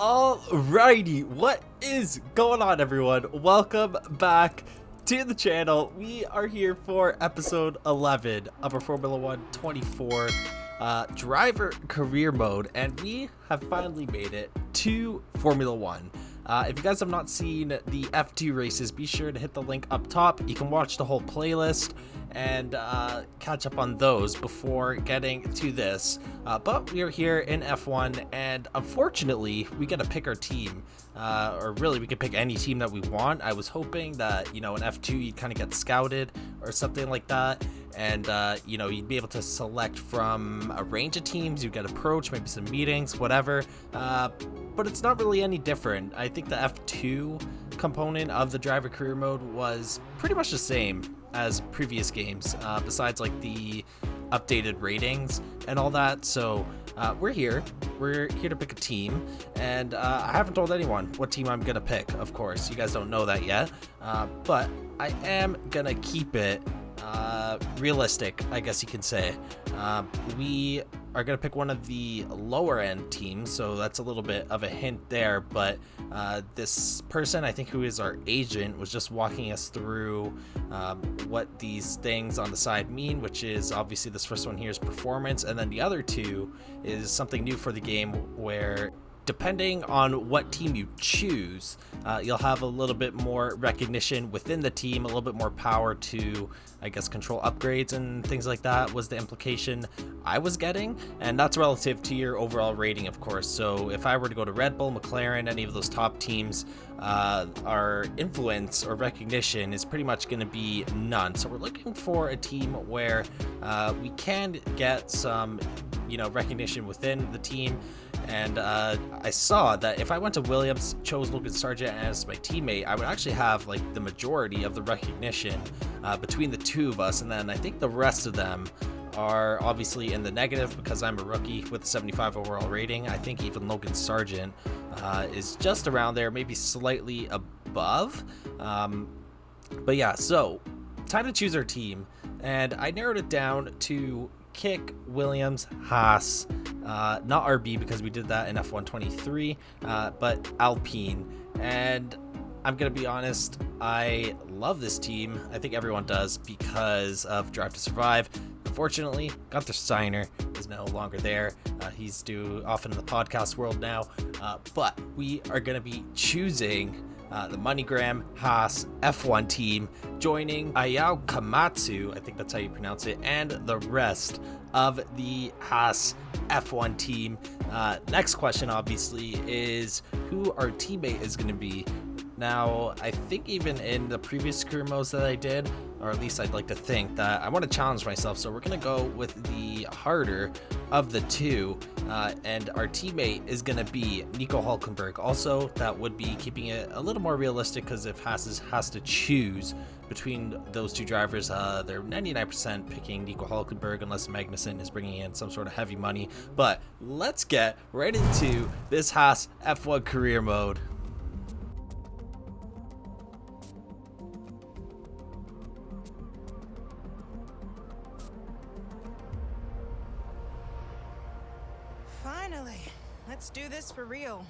Alrighty, what is going on, everyone? Welcome back to the channel. We are here for episode 11 of our Formula 1 24 driver career mode, and we have finally made it to Formula 1. If you guys have not seen the F2 races, be sure to hit the link up top. You can watch the whole playlist and catch up on those before getting to this. But we are here in F1, and unfortunately, we get to pick our team. Or really, we could pick any team that we want. I was hoping that, in F2, you'd kind of get scouted or something like that. And, you'd be able to select from a range of teams. You'd get approached, maybe some meetings, whatever. But it's not really any different. I think the F2 component of the driver career mode was pretty much the same as previous games, besides like the updated ratings and all that. So we're here to pick a team, and I haven't told anyone what team I'm gonna pick. Of course, you guys don't know that yet, but I am gonna keep it realistic, I guess you can say. We are going to pick one of the lower end teams, so that's a little bit of a hint there, but this person, I think, who is our agent, was just walking us through what these things on the side mean, which is obviously this first one here is performance, and then the other two is something new for the game where depending on what team you choose, you'll have a little bit more recognition within the team, a little bit more power to, I guess, control upgrades and things like that was the implication I was getting. And that's relative to your overall rating, of course. So if I were to go to Red Bull, McLaren, any of those top teams, our influence or recognition is pretty much going to be none. So we're looking for a team where we can get some, recognition within the team. And I saw that if I went to Williams, chose Logan Sargent as my teammate, I would actually have like the majority of the recognition between the two of us. And then I think the rest of them are obviously in the negative because I'm a rookie with a 75 overall rating. I think even Logan Sargent is just around there, maybe slightly above. But yeah, so time to choose our team. And I narrowed it down to Kick, Williams, Haas, not RB because we did that in F1 23, but Alpine. And I'm gonna be honest, I love this team. I think everyone does because of Drive to Survive. Unfortunately, Gunther Steiner is no longer there. He's off in the podcast world now, but we are gonna be choosing the MoneyGram Haas F1 team, joining Ayao Kamatsu, I think that's how you pronounce it, and the rest of the Haas F1 team. Next question, obviously, is who our teammate is going to be. Now, I think even in the previous career modes that I did, or at least I'd like to think that I want to challenge myself, so we're going to go with the harder of the two, and our teammate is going to be Nico Hulkenberg. Also, that would be keeping it a little more realistic, because if Haas has to choose between those two drivers, they're 99% picking Nico Hulkenberg unless Magnussen is bringing in some sort of heavy money. But let's get right into this Haas F1 career mode. Finally, let's do this for real.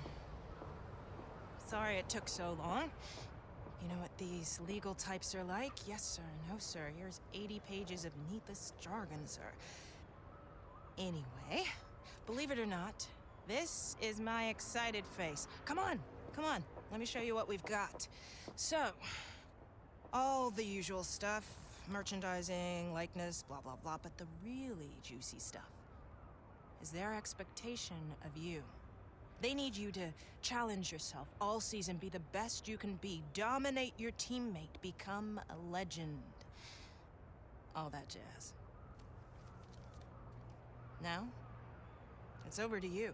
Sorry it took so long. You know what these legal types are like? Yes, sir. No, sir. Here's 80 pages of needless jargon, sir. Anyway, believe it or not, this is my excited face. Come on. Let me show you what we've got. So, all the usual stuff. Merchandising, likeness, blah, blah, blah. But the really juicy stuff is their expectation of you. They need you to challenge yourself all season, be the best you can be, dominate your teammate, become a legend. All that jazz. Now, it's over to you.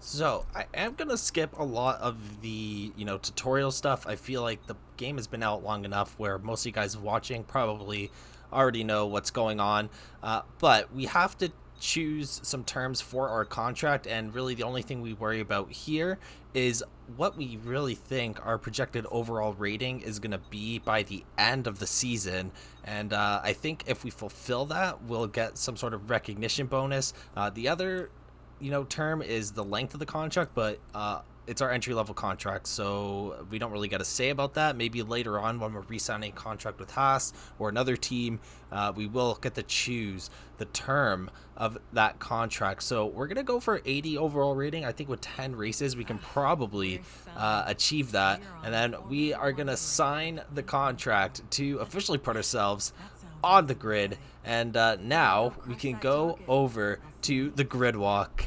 So I am gonna skip a lot of the tutorial stuff. I feel like the game has been out long enough where most of you guys watching probably already know what's going on, but we have to choose some terms for our contract, and really the only thing we worry about here is what we really think our projected overall rating is going to be by the end of the season. And I think if we fulfill that, we'll get some sort of recognition bonus. The other term is the length of the contract, but it's our entry-level contract, so we don't really get a say about that. Maybe later on when we're re-signing a contract with Haas or another team, we will get to choose the term of that contract. So we're going to go for 80 overall rating. I think with 10 races, we can probably achieve that. And then we are going to sign the contract to officially put ourselves on the grid. And now we can go over to the grid walk.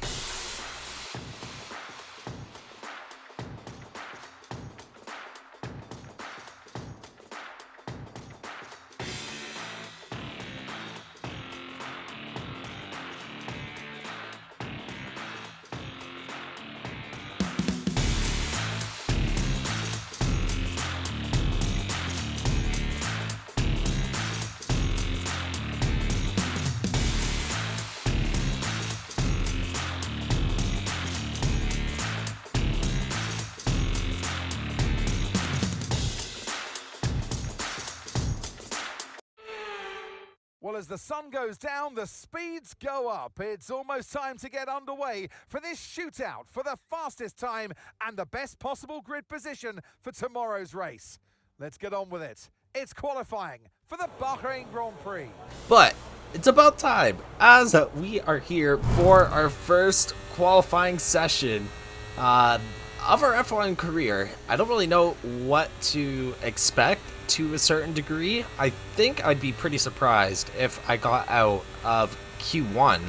Well, as the sun goes down, the speeds go up. It's almost time to get underway for this shootout for the fastest time and the best possible grid position for tomorrow's race. Let's get on with it. It's qualifying for the Bahrain Grand Prix. But it's about time, as we are here for our first qualifying session of our F1 career. I don't really know what to expect to a certain degree. I think I'd be pretty surprised if I got out of Q1,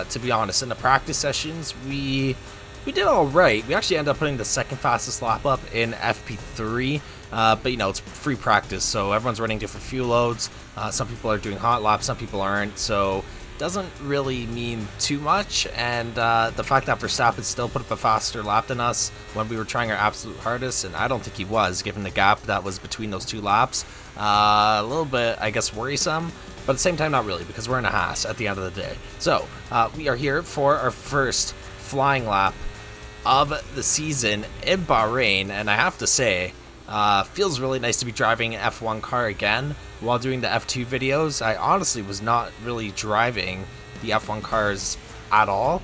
to be honest. In the practice sessions, we did all right. We actually ended up putting the second fastest lap up in FP3, but it's free practice, so everyone's running different fuel loads. Some people are doing hot laps, some people aren't, so doesn't really mean too much. And the fact that Verstappen still put up a faster lap than us when we were trying our absolute hardest, and I don't think he was, given the gap that was between those two laps, a little bit, I guess, worrisome, but at the same time not really, because we're in a Haas at the end of the day. So we are here for our first flying lap of the season in Bahrain, and I have to say, feels really nice to be driving an F1 car again while doing the F2 videos. I honestly was not really driving the F1 cars at all,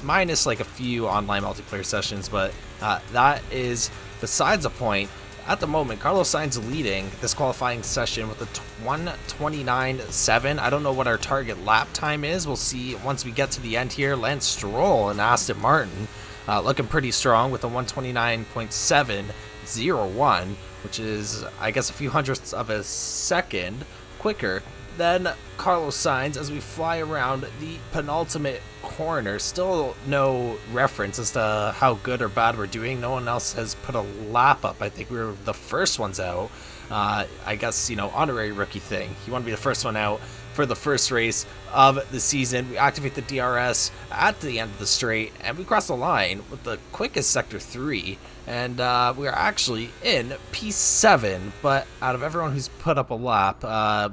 minus like a few online multiplayer sessions, but that is besides the point. At the moment, Carlos Sainz leading this qualifying session with a 1:29.7. I don't know what our target lap time is. We'll see once we get to the end here. Lance Stroll and Aston Martin looking pretty strong with a 1:29.701, which is, I guess, a few hundredths of a second quicker than Carlos Sainz as we fly around the penultimate corner. Still no reference as to how good or bad we're doing. No one else has put a lap up. I think we were the first ones out. I guess, honorary rookie thing. You want to be the first one out for the first race of the season. We activate the DRS at the end of the straight, and we cross the line with the quickest Sector 3, and we are actually in P7, but out of everyone who's put up a lap,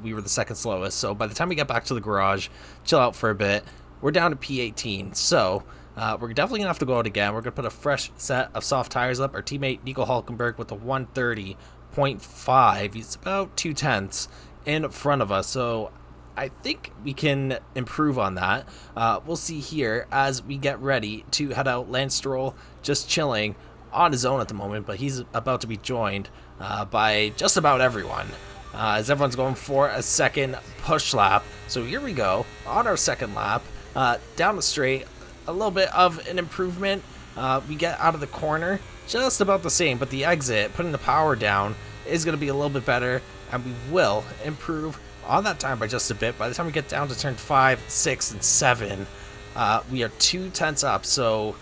we were the second slowest. So by the time we get back to the garage, chill out for a bit, we're down to P18. So we're definitely gonna have to go out again. We're gonna put a fresh set of soft tires up. Our teammate Nico Hulkenberg with a 1:30.5. He's about 2/10 in front of us, so I think we can improve on that. We'll see here as we get ready to head out. Lance Stroll just chilling on his own at the moment, but he's about to be joined by just about everyone, as everyone's going for a second push lap. So here we go on our second lap, down the straight. A little bit of an improvement. We get out of the corner just about the same, but the exit, putting the power down, is going to be a little bit better, and we will improve on that time by just a bit. By the time we get down to turn 5, 6, and 7, we are 2/10 up, so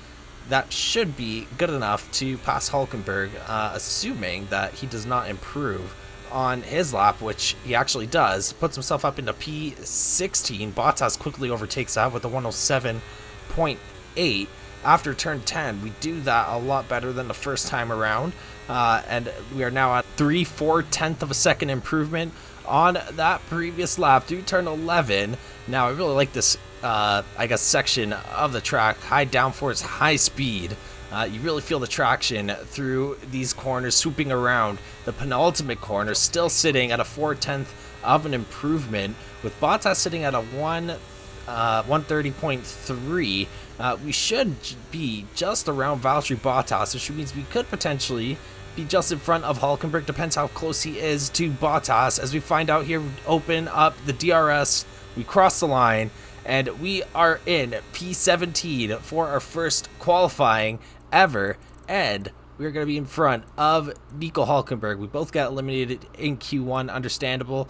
that should be good enough to pass Hulkenberg, assuming that he does not improve on his lap, which he actually does. Puts himself up into P16. Bottas quickly overtakes that with a 1:07.8. After turn 10, we do that a lot better than the first time around. and we are now at 3/4 of a second improvement on that previous lap through turn 11. Now I really like this I guess section of the track. High downforce, high speed. You really feel the traction through these corners, swooping around the penultimate corner, still sitting at a 4/10 of an improvement, with Bottas sitting at a 130.3. We should be just around Valtteri Bottas, which means we could potentially be just in front of Hulkenberg. Depends how close he is to Bottas. As we find out here, we open up the DRS, we cross the line, and we are in P17 for our first qualifying ever, and we're going to be in front of Nico Hulkenberg. We both got eliminated in Q1, understandable.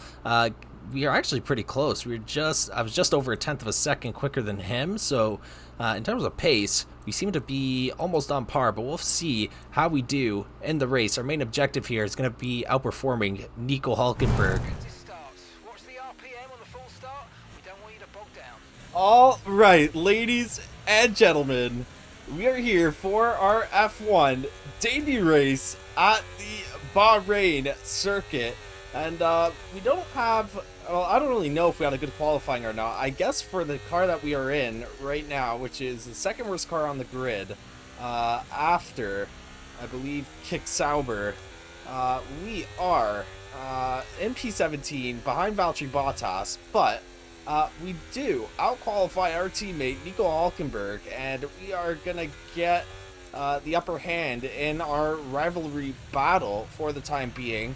We are actually pretty close. I was just over 1/10 of a second quicker than him, so in terms of pace, we seem to be almost on par, but we'll see how we do in the race. Our main objective here is going to be outperforming Nico Hulkenberg. All right, ladies and gentlemen, we are here for our F1 debut race at the Bahrain circuit, and we don't have, well, I don't really know if we had a good qualifying or not. I guess for the car that we are in right now, which is the second worst car on the grid, after, I believe, Kick Sauber, we are in P17 behind Valtteri Bottas, but we do out-qualify our teammate Nico Hulkenberg, and we are gonna get the upper hand in our rivalry battle for the time being.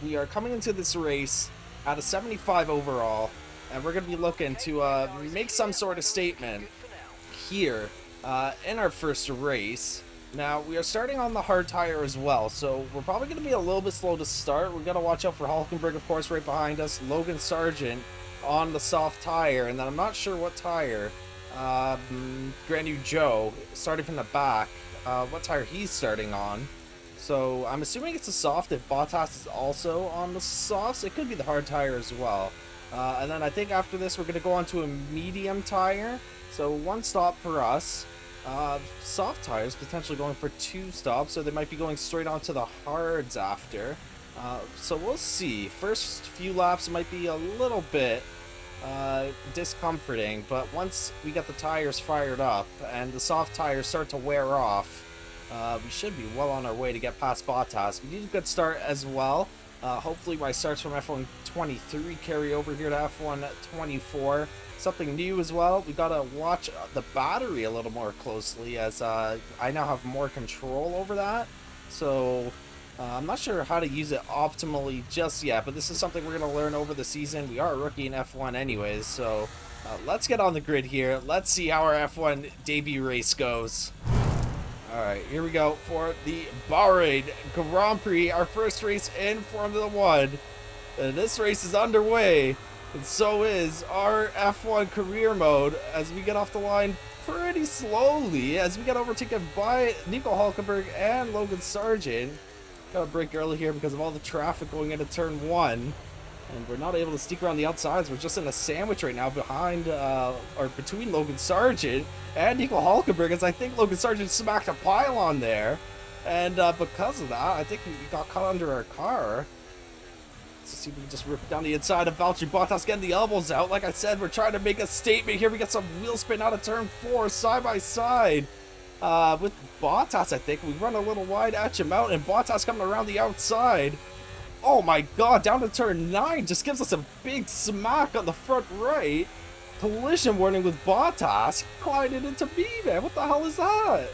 We are coming into this race at a 75 overall, and we're gonna be looking to make some sort of statement here in our first race. Now, we are starting on the hard tire as well, so we're probably going to be a little bit slow to start. We've got to watch out for Hulkenberg, of course, right behind us. Logan Sargent on the soft tire, and then I'm not sure what tire. Granny Joe, starting from the back, what tire he's starting on. So I'm assuming it's a soft if Bottas is also on the softs. It could be the hard tire as well. And then I think after this, we're going to go on to a medium tire. So one stop for us. Soft tires potentially going for 2 stops, so they might be going straight onto the hards after. So we'll see. First few laps might be a little bit discomforting, but once we get the tires fired up and the soft tires start to wear off, we should be well on our way to get past Bottas. We need a good start as well. Hopefully my starts from F1 23 carry over here to F1 24. Something new as well, we gotta watch the battery a little more closely, as I now have more control over that. So I'm not sure how to use it optimally just yet, but this is something we're gonna learn over the season. We are a rookie in F1 anyways, so let's get on the grid here. Let's see how our F1 debut race goes. Alright, here we go for the Bahrain Grand Prix, our first race in Formula 1. And this race is underway, and so is our F1 career mode as we get off the line pretty slowly as we get overtaken by Nico Hulkenberg and Logan Sargent. Got a break early here because of all the traffic going into turn 1. And we're not able to sneak around the outsides. We're just in a sandwich right now behind, or between Logan Sargent and Nico Hulkenberg, as I think Logan Sargent smacked a pylon there. And because of that, I think we got caught under our car. Let's see if we can just rip down the inside of Valtteri Bottas, getting the elbows out. Like I said, we're trying to make a statement here. We got some wheel spin out of turn 4, side by side. With Bottas, I think. We run a little wide at him out, and Bottas coming around the outside. Oh my god, down to turn 9. Just gives us a big smack on the front right. Collision warning with Bottas. He collided into me, man. What the hell is that?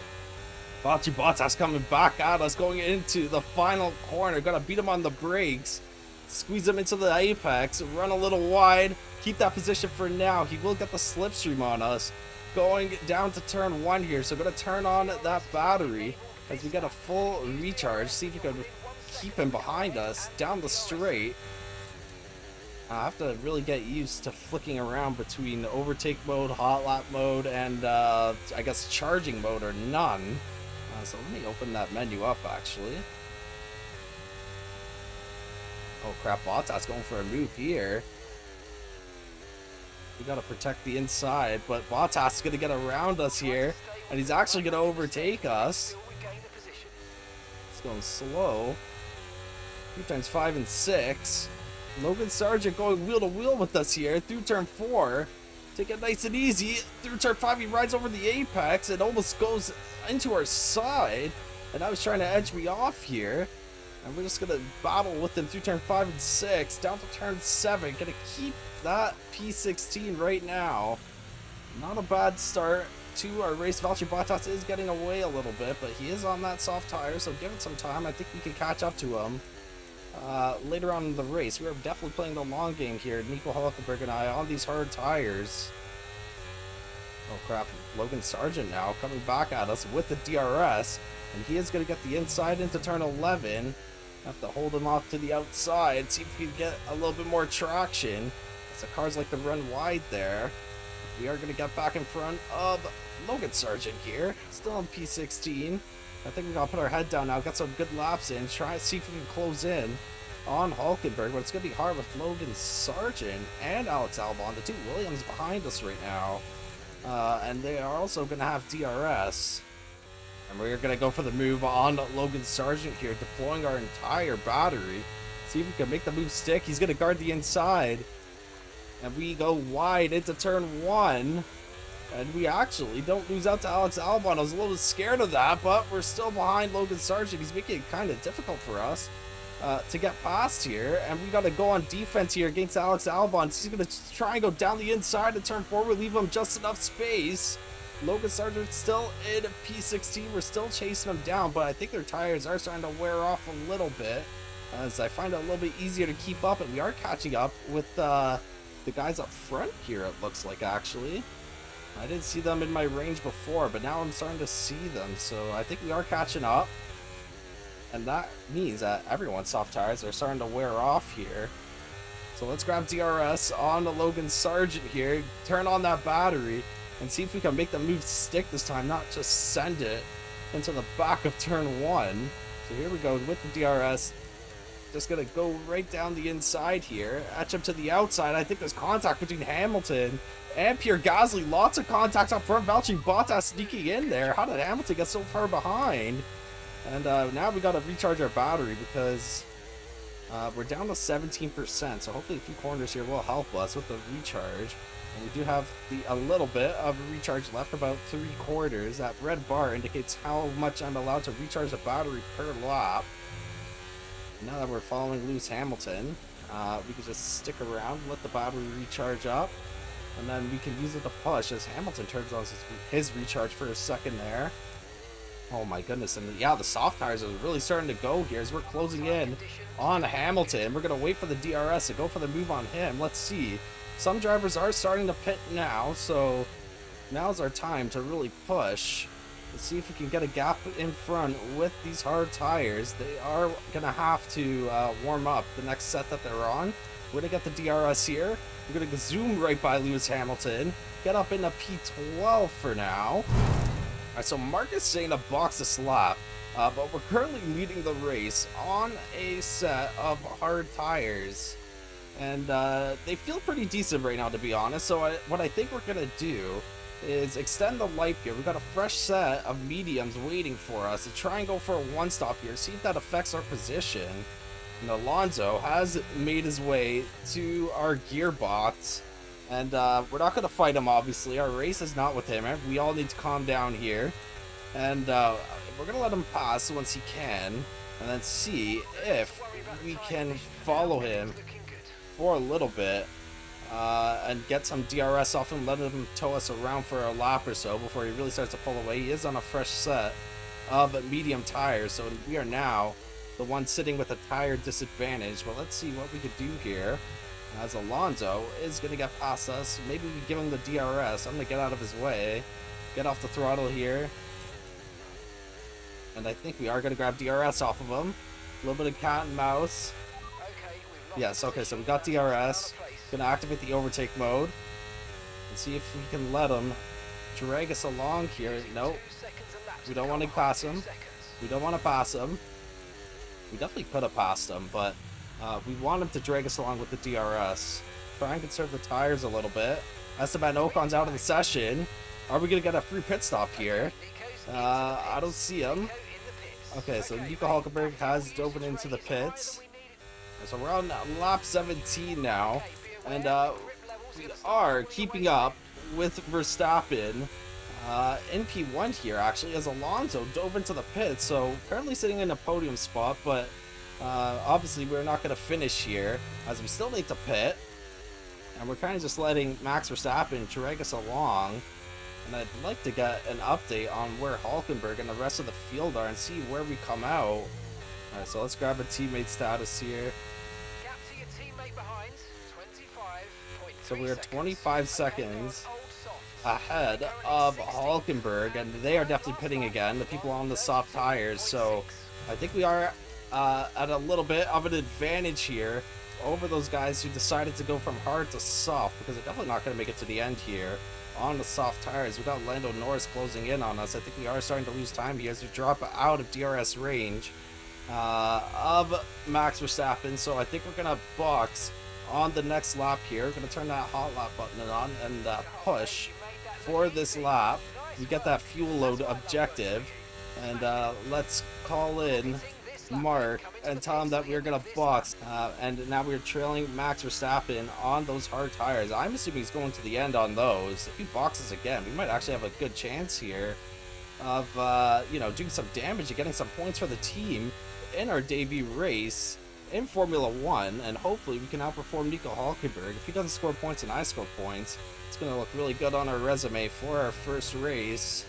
Valtteri Bottas coming back at us, going into the final corner. Gotta beat him on the brakes. Squeeze him into the apex. Run a little wide. Keep that position for now. He will get the slipstream on us. Going down to turn 1 here. So gonna turn on that battery as we get a full recharge. See if we can keep him behind us down the straight. I have to really get used to flicking around between overtake mode, hot lap mode, and I guess charging mode or none. So let me open that menu up actually. Oh crap, Bottas going for a move here. We gotta protect the inside, but Bottas is gonna get around us here, and he's actually gonna overtake us. It's going slow. 2 times 5 and 6. Logan Sargent going wheel to wheel with us here through turn 4. Take it nice and easy. Through turn 5, he rides over the apex and almost goes into our side. And I was trying to edge me off here. And we're just going to battle with him through turn 5 and 6. Down to turn 7. Going to keep that P16 right now. Not a bad start to our race. Valtteri Bottas is getting away a little bit, but he is on that soft tire, so give it some time. I think we can catch up to him later on in the race. We are definitely playing the long game here. Nico Hulkenberg and I on these hard tires. Oh crap, Logan Sargent now coming back at us with the DRS, and he is going to get the inside into turn 11. Have to hold him off to the outside, see if we can get a little bit more traction. As the cars like to run wide there. We are going to get back in front of Logan Sargent here, still on P16. I think we got to put our head down now, get some good laps in, try to see if we can close in on Hulkenberg, but it's going to be hard with Logan Sargent and Alex Albon, the two Williams behind us right now. And they are also going to have DRS. And we're going to go for the move on Logan Sargent here, deploying our entire battery. See if we can make the move stick. He's going to guard the inside. And we go wide into turn 1. And we actually don't lose out to Alex Albon. I was a little scared of that, but we're still behind Logan Sargent. He's making it kind of difficult for us to get past here. And we got to go on defense here against Alex Albon. So he's going to try and go down the inside to turn 4. We leave him just enough space. Logan Sargent's still in P16. We're still chasing him down, but I think their tires are starting to wear off a little bit, as I find it a little bit easier to keep up. And we are catching up with the guys up front here, it looks like, actually. I didn't see them in my range before, but now I'm starting to see them, so I think we are catching up. And that means that everyone's soft tires are starting to wear off here. So let's grab DRS on the Logan Sargent here, turn on that battery, and see if we can make the move stick this time, not just send it into the back of turn 1. So here we go with the DRS. Just gonna go right down the inside here, etch him to the outside. I think there's contact between Hamilton and Pierre Gasly. Lots of contact up front. Valtteri Bottas sneaking in there. How did Hamilton get so far behind? And now we gotta recharge our battery because we're down to 17%. So hopefully a few corners here will help us with the recharge. And we do have a little bit of a recharge left, about 3/4. That red bar indicates how much I'm allowed to recharge the battery per lap. Now that we're following Lewis Hamilton, we can just stick around, let the battery recharge up, and then we can use it to push as Hamilton turns on his recharge for a second there. Oh my goodness, and yeah, the soft tires are really starting to go here as we're closing in on Hamilton. We're going to wait for the DRS to go for the move on him. Let's see. Some drivers are starting to pit now, so now's our time to really push. Let's see if we can get a gap in front with these hard tires. They are going to have to warm up the next set that they're on. We're going to get the DRS here. We're going to zoom right by Lewis Hamilton. Get up in a P12 for now. All right, so Marcus saying to box a slap. But we're currently leading the race on a set of hard tires. And they feel pretty decent right now, to be honest. So what I think we're going to do is extend the life here. We've got a fresh set of mediums waiting for us to try and go for a one-stop here, see if that affects our position. And Alonso has made his way to our gearbox, and we're not going to fight him, obviously. Our race is not with him. We all need to calm down here, and we're going to let him pass once he can, and then see if we can follow him for a little bit. And get some DRS off him, let him tow us around for a lap or so before he really starts to pull away. He is on a fresh set of medium tires, so we are now the one sitting with a tire disadvantage. But let's see what we could do here, as Alonso is going to get past us. Maybe we give him the DRS. I'm going to get out of his way, get off the throttle here, and I think we are going to grab DRS off of him. A little bit of cat and mouse. Yes, okay, so we got DRS. Gonna activate the overtake mode and see if we can let him drag us along here. Nope. We don't want to pass him. We don't want to pass him. We definitely could have passed him, but we want him to drag us along with the DRS. Try and conserve the tires a little bit. Esteban Ocon's out of the session. Are we gonna get a free pit stop here? I don't see him. Okay, so Nico Hulkenberg has dove into the pits. So we're on lap 17 now, and we are keeping up with Verstappen in P1 here, actually, as Alonso dove into the pits. So currently sitting in a podium spot, but obviously we're not going to finish here, as we still need to pit. And we're kind of just letting Max Verstappen drag us along. And I'd like to get an update on where Hulkenberg and the rest of the field are and see where we come out. Alright, so let's grab a teammate status here. So we're 25 seconds ahead of Hulkenberg, and they are definitely pitting again, the people on the soft tires. So I think we are at a little bit of an advantage here over those guys who decided to go from hard to soft, because they're definitely not going to make it to the end here on the soft tires. We've got Lando Norris closing in on us. I think we are starting to lose time here as we drop out of DRS range of Max Verstappen. So I think we're going to box on the next lap here. We're going to turn that hot lap button on and push for this lap. We get that fuel load objective, and let's call in Mark and tell him that we're gonna box, and now we're trailing Max Verstappen on those hard tires. I'm assuming he's going to the end on those. If he boxes again, we might actually have a good chance here of you know, doing some damage and getting some points for the team in our debut race in Formula 1, and hopefully we can outperform Nico Hulkenberg. If he doesn't score points and I score points, it's gonna look really good on our resume for our first race.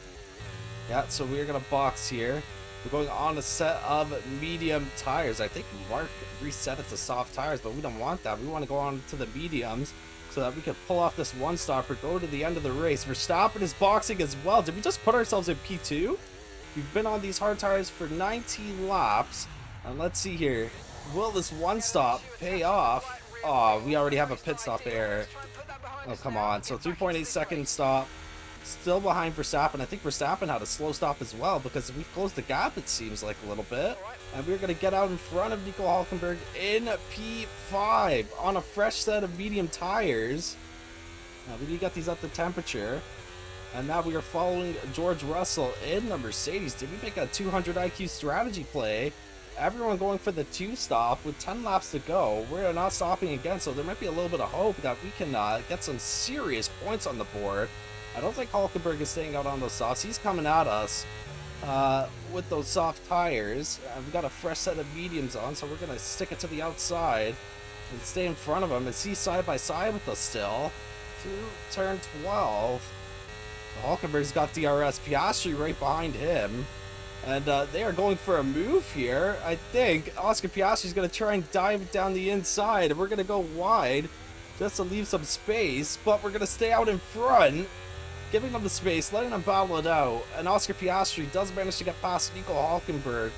Yeah, so we're gonna box here. We're going on a set of medium tires. I think Mark reset it to soft tires, but we don't want that. We want to go on to the mediums so that we can pull off this one stopper, go to the end of the race. Verstappen is boxing as well. Did we just put ourselves in P2? We've been on these hard tires for 19 laps. And let's see here. Will this one stop pay off? Oh, we already have a pit stop error. Oh, come on. So 3.8 second stop. Still behind Verstappen. I think Verstappen had a slow stop as well, because we've closed the gap, it seems like, a little bit. And we're going to get out in front of Nico Hulkenberg in P5 on a fresh set of medium tires. We need to get these up to temperature. And now we are following George Russell in the Mercedes. Did we make a 200 IQ strategy play? Everyone going for the 2-stop with 10 laps to go. We're not stopping again, so there might be a little bit of hope that we can get some serious points on the board. I don't think Hulkenberg is staying out on those softs. He's coming at us with those soft tires. We've got a fresh set of mediums on, so we're going to stick it to the outside and stay in front of him. Is he side by side with us still? Through turn 12. Hulkenberg's got DRS. Piastri right behind him. And they are going for a move here. I think Oscar Piastri's going to try and dive down the inside. And we're going to go wide just to leave some space. But we're going to stay out in front, giving them the space, letting them battle it out. And Oscar Piastri does manage to get past Nico Hulkenberg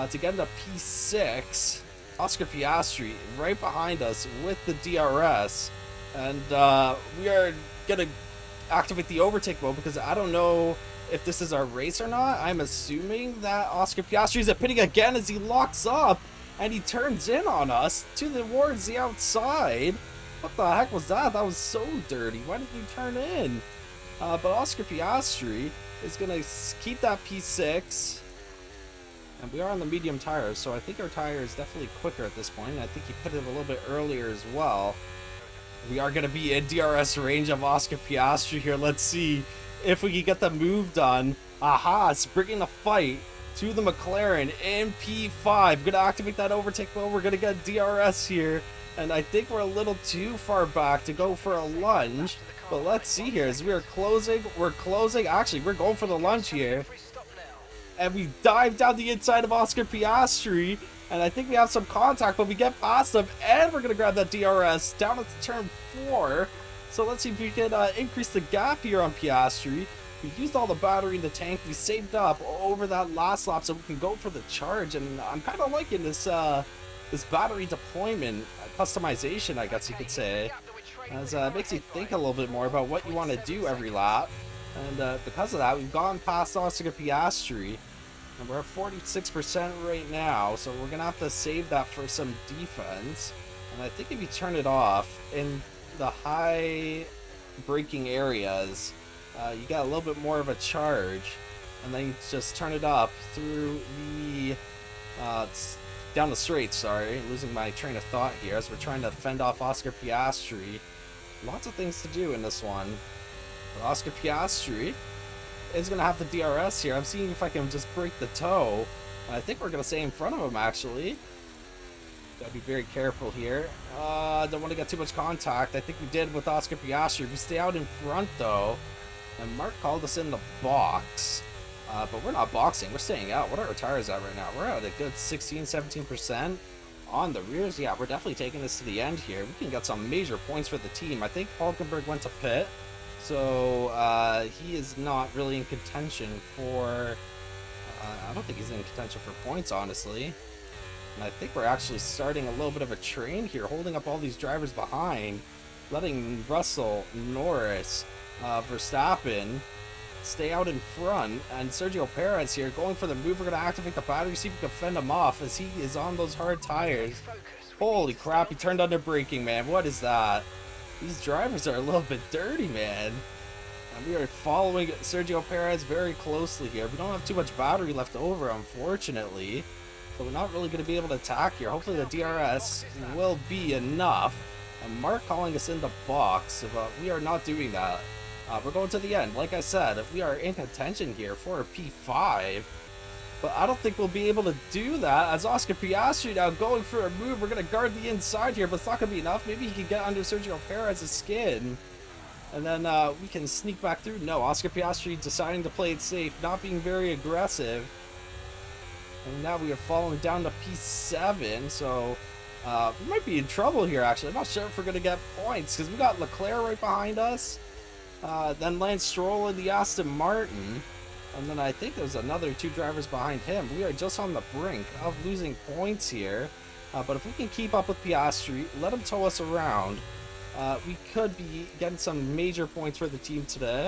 to get into P6. Oscar Piastri right behind us with the DRS. And we are going to activate the overtake mode, because I don't know if this is our race or not. I'm assuming that Oscar Piastri is pitting again as he locks up and he turns in on us towards the outside. What the heck was that? That was so dirty. Why did you turn in? But Oscar Piastri is going to keep that P6. And we are on the medium tires, so I think our tire is definitely quicker at this point. I think he put it a little bit earlier as well. We are going to be in DRS range of Oscar Piastri here. Let's see if we can get the move done. Aha, it's bringing the fight to the McLaren in P5. Going to activate that overtake mode. We're going to get DRS here. And I think we're a little too far back to go for a lunge. But let's see here. As we are closing, Actually, we're going for the lunge here. And we dive down the inside of Oscar Piastri. And I think we have some contact, but we get past him. And we're going to grab that DRS down at turn 4. So let's see if we can increase the gap here on Piastri. We used all the battery in the tank. We saved up over that last lap so we can go for the charge. And I'm kind of liking this this battery deployment customization, I guess you could say. As it makes you think a little bit more about what you want to do every lap. And because of that, we've gone past Oscar Piastri. And we're at 46% right now. So we're going to have to save that for some defense. And I think if you turn it off in the high braking areas, you got a little bit more of a charge. and then you just turn it up through the down the straight. Sorry, losing my train of thought here as we're trying to fend off Oscar Piastri. Lots of things to do in this one. But Oscar Piastri is going to have the DRS here. I'm seeing if I can just break the toe. And I think we're going to stay in front of him, actually. Gotta be very careful here. Don't want to get too much contact. I think we did with Oscar Piastri. We stay out in front, though. And Mark called us in the box. But we're not boxing. We're staying out. What are our tires at right now? We're at a good 16-17%. On the rears, yeah, we're definitely taking this to the end here. We can get some major points for the team. I think Hulkenberg went to pit. So he is not really in contention for... I don't think he's in contention for points, honestly. And I think we're actually starting a little bit of a train here, holding up all these drivers behind, letting Russell, Norris, Verstappen stay out in front, and Sergio Perez here going for the move. We're going to activate the battery, see if we can fend him off as he is on those hard tires. Holy crap, he turned under braking, man. What is that? These drivers are a little bit dirty, man. And we are following Sergio Perez very closely here. We don't have too much battery left over, unfortunately. So we're not really going to be able to attack here. Hopefully the DRS will be enough. And Mark calling us in the box, but we are not doing that. We're going to the end. Like I said, we are in contention here for a P5. But I don't think we'll be able to do that as Oscar Piastri now going for a move. We're going to guard the inside here, but it's not going to be enough. Maybe he can get under Sergio Perez's skin. And then we can sneak back through. No, Oscar Piastri deciding to play it safe, not being very aggressive. And now we are falling down to P7, so we might be in trouble here, actually. I'm not sure if we're going to get points, because we got Leclerc right behind us. Then Lance Stroll in the Aston Martin. And then I think there's another 2 drivers behind him. We are just on the brink of losing points here. But if we can keep up with Piastri, let him tow us around, we could be getting some major points for the team today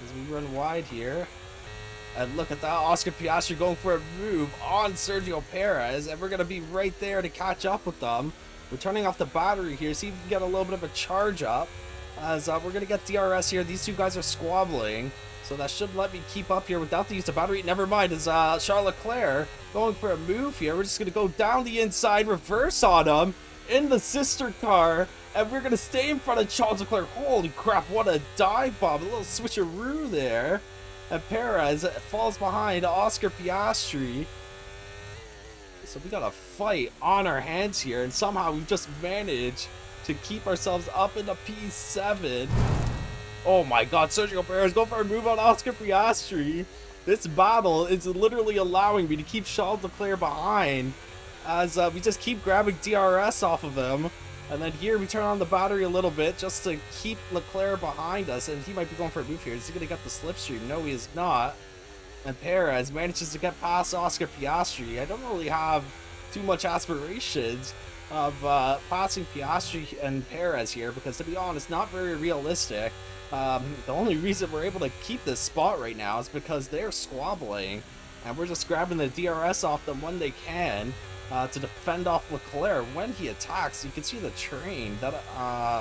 as we run wide here. And look at that, Oscar Piastri going for a move on Sergio Perez, and we're going to be right there to catch up with them. We're turning off the battery here, see if we can get a little bit of a charge up, as we're going to get DRS here. These 2 guys are squabbling, so that should let me keep up here without the use of battery. Never mind, as Charles Leclerc going for a move here. We're just going to go down the inside, reverse on him in the sister car, and we're going to stay in front of Charles Leclerc. Holy crap, what a dive bomb, a little switcheroo there. And Perez falls behind Oscar Piastri. So we got a fight on our hands here, and somehow we've just managed to keep ourselves up into P7. Oh my god, Sergio Perez going for a move on Oscar Piastri. This battle is literally allowing me to keep Charles Leclerc behind as we just keep grabbing DRS off of him. And then here we turn on the battery a little bit just to keep Leclerc behind us, and he might be going for a move here. Is he going to get the slipstream? No, he is not. And Perez manages to get past Oscar Piastri. I don't really have too much aspirations of passing Piastri and Perez here because, to be honest, not very realistic. The only reason we're able to keep this spot right now is because they're squabbling, and we're just grabbing the DRS off them when they can. To defend off Leclerc when he attacks. You can see the train that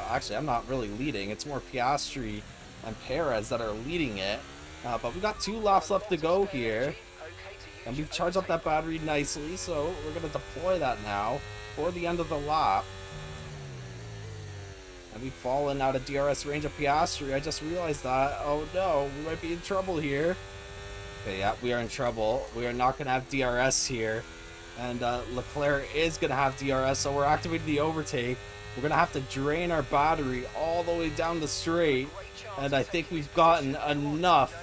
actually I'm not really leading, it's more Piastri and Perez that are leading it, but we got 2 laps left to go here, and we've charged up that battery nicely, so we're going to deploy that now for the end of the lap. And we've fallen out of DRS range of Piastri. I just realized that. Oh no, we might be in trouble here. Okay, yeah, we are in trouble. We are not going to have DRS here. And Leclerc is going to have DRS, so we're activating the overtake. We're going to have to drain our battery all the way down the straight. And I think we've gotten enough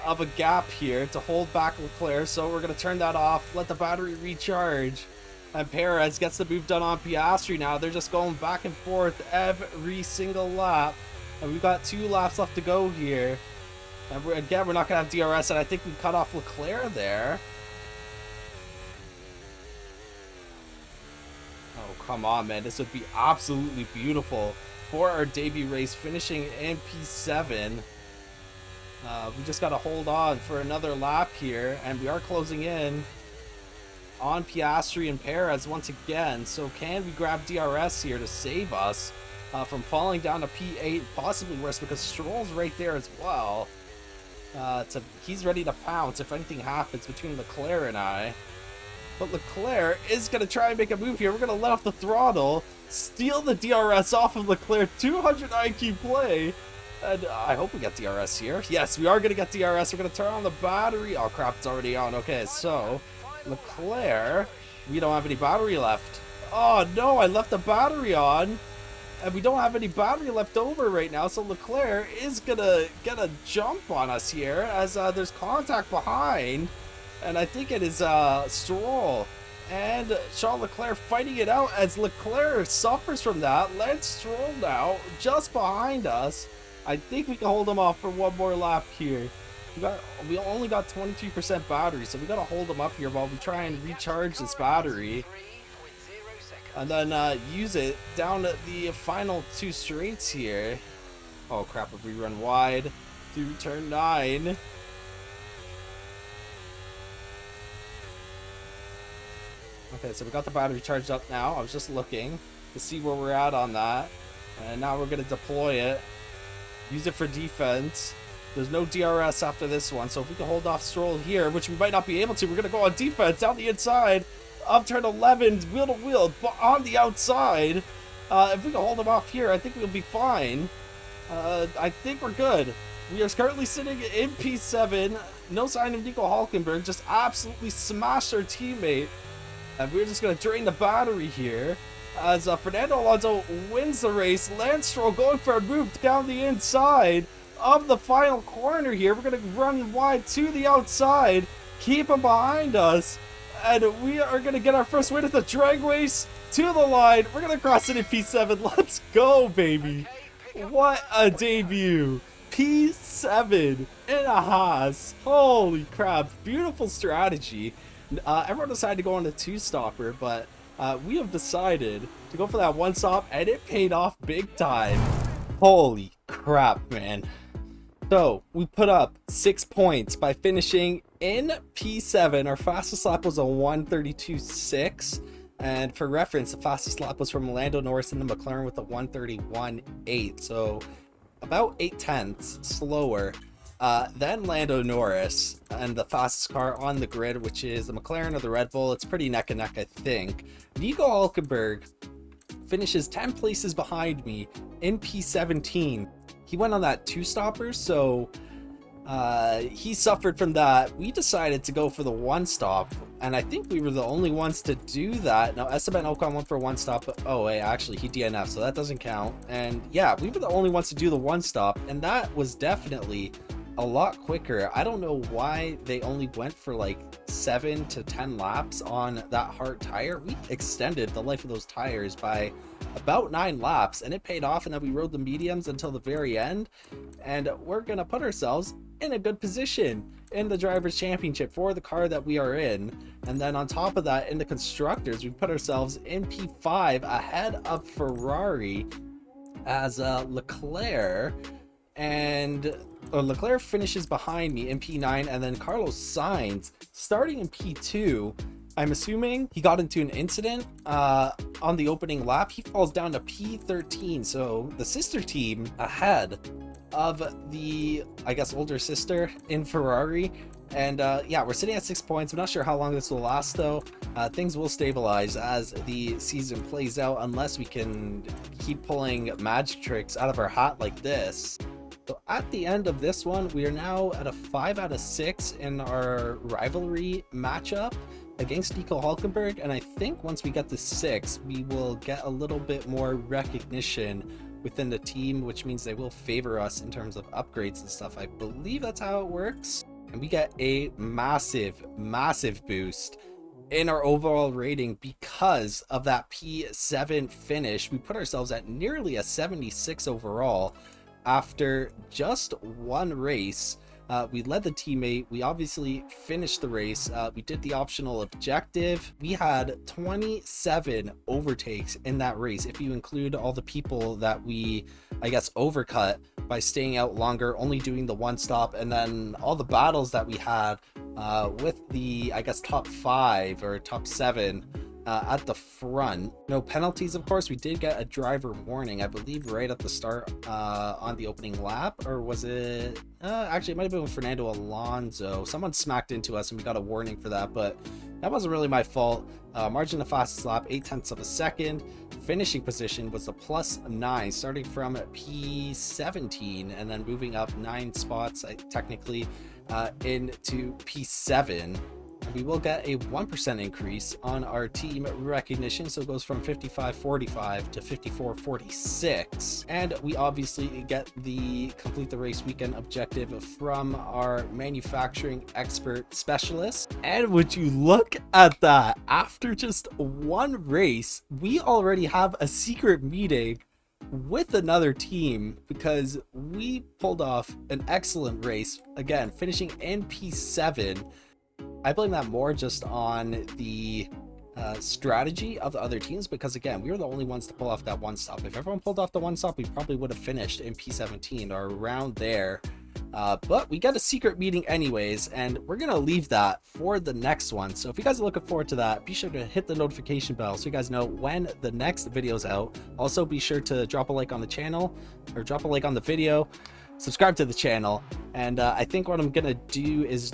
of a gap here to hold back Leclerc. So we're going to turn that off, let the battery recharge. And Perez gets the move done on Piastri now. They're just going back and forth every single lap. And we've got 2 laps left to go here. And we're not going to have DRS, and I think we cut off Leclerc there. Oh, come on, man. This would be absolutely beautiful for our debut race, finishing in P7. We just got to hold on for another lap here, and we are closing in on Piastri and Perez once again. So can we grab DRS here to save us from falling down to P8, possibly worse, because Stroll's right there as well. He's ready to pounce if anything happens between Leclerc and I. But Leclerc is going to try and make a move here. We're going to let off the throttle, steal the DRS off of Leclerc. 200 IQ play. And I hope we get DRS here. Yes, we are going to get DRS. We're going to turn on the battery. Oh, crap, it's already on. Okay, so Leclerc, we don't have any battery left. Oh, no, I left the battery on. And we don't have any battery left over right now. So Leclerc is going to get a jump on us here as there's contact behind. And I think it is Stroll and Charles Leclerc fighting it out as Leclerc suffers from that. Lance Stroll now just behind us. I think we can hold him off for one more lap here. We only got 23% battery, so we got to hold him up here while we try and recharge this battery. And then use it down to the final 2 straights here. Oh crap, if we run wide through turn 9. Okay, so we got the battery charged up now. I was just looking to see where we're at on that. And now we're going to deploy it. Use it for defense. There's no DRS after this one, so if we can hold off Stroll here, which we might not be able to, we're going to go on defense down the inside of turn 11, wheel to wheel, but on the outside. If we can hold him off here, I think we'll be fine. I think we're good. We are currently sitting in P7. No sign of Nico Hulkenberg. Just absolutely smashed our teammate. And we're just going to drain the battery here as Fernando Alonso wins the race. Lance Stroll going for a move down the inside of the final corner here. We're going to run wide to the outside, keep him behind us, and we are going to get our first win at the drag race to the line. We're going to cross it in P7. Let's go, baby. What a debut. P7 in a Haas. Holy crap. Beautiful strategy. Everyone decided to go on a 2-stopper, but we have decided to go for that 1-stop, and it paid off big time. Holy crap, man. So we put up 6 points by finishing in P7. Our fastest lap was a 1:32.6, and for reference, the fastest lap was from Lando Norris in the McLaren with a 1:31.8, so about 0.8 slower than Lando Norris, and the fastest car on the grid, which is the McLaren or the Red Bull. It's pretty neck and neck, I think. Nico Hulkenberg finishes 10 places behind me in P17. He went on that 2-stopper, so he suffered from that. We decided to go for the 1-stop, and I think we were the only ones to do that. Now, Esteban Ocon went for 1-stop, but oh wait, actually he DNF, so that doesn't count. And yeah, we were the only ones to do the 1-stop, and that was definitely a lot quicker. I don't know why they only went for like 7 to 10 laps on that hard tire. We extended the life of those tires by about 9 laps, and it paid off. And then we rode the mediums until the very end, and we're gonna put ourselves in a good position in the Drivers' Championship for the car that we are in. And then on top of that, in the Constructors, we put ourselves in P5 ahead of Ferrari as Leclerc, and Leclerc finishes behind me in P9, and then Carlos Sainz starting in P2. I'm assuming he got into an incident on the opening lap. He falls down to P13, so the sister team ahead of the, I guess, older sister in Ferrari. And yeah, we're sitting at 6 points. I'm not sure how long this will last, though. Things will stabilize as the season plays out, unless we can keep pulling magic tricks out of our hat like this. So at the end of this one, we are now at a 5 out of 6 in our rivalry matchup against Nico Hulkenberg, and I think once we get to 6, we will get a little bit more recognition within the team, which means they will favor us in terms of upgrades and stuff. I believe that's how it works, and we get a massive boost in our overall rating because of that P7 finish. We put ourselves at nearly a 76 overall after just one race. We led the teammate. We obviously finished the race. We did the optional objective. We had 27 overtakes in that race, if you include all the people that we, I guess, overcut by staying out longer, only doing the 1-stop, and then all the battles that we had with the, I guess, top 5 or top 7 at the front. No penalties, of course. We did get a driver warning, I believe, right at the start on the opening lap. Or was it... actually, it might have been with Fernando Alonso. Someone smacked into us and we got a warning for that, but that wasn't really my fault. Margin of fastest lap, 0.8 of a second. Finishing position was a +9, starting from P17 and then moving up 9 spots, technically, into P7. We will get a 1% increase on our team recognition, so it goes from 55.45 to 54.46. And we obviously get the complete the race weekend objective from our manufacturing expert specialist. And would you look at that, after just one race, we already have a secret meeting with another team because we pulled off an excellent race, again finishing in P7. I blame that more just on the strategy of the other teams, because again, we were the only ones to pull off that one stop. If everyone pulled off the one stop, we probably would have finished in P17 or around there. But we got a secret meeting anyways, and we're gonna leave that for the next one. So if you guys are looking forward to that, be sure to hit the notification bell so you guys know when the next video is out. Also, be sure to drop a like on the channel, or drop a like on the video, subscribe to the channel, and I think what I'm gonna do is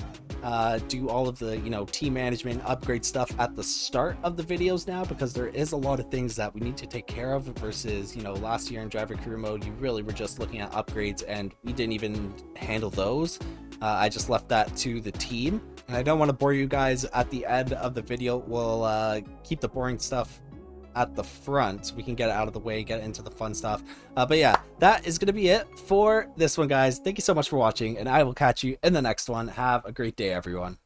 do all of the team management upgrade stuff at the start of the videos now, because there is a lot of things that we need to take care of versus last year in driver career mode. You really were just looking at upgrades and we didn't even handle those. I just left that to the team, and I don't want to bore you guys at the end of the video. We'll keep the boring stuff at the front so we can get it out of the way, get into the fun stuff. But yeah, that is gonna be it for this one, guys. Thank you so much for watching, and I will catch you in the next one. Have a great day, everyone.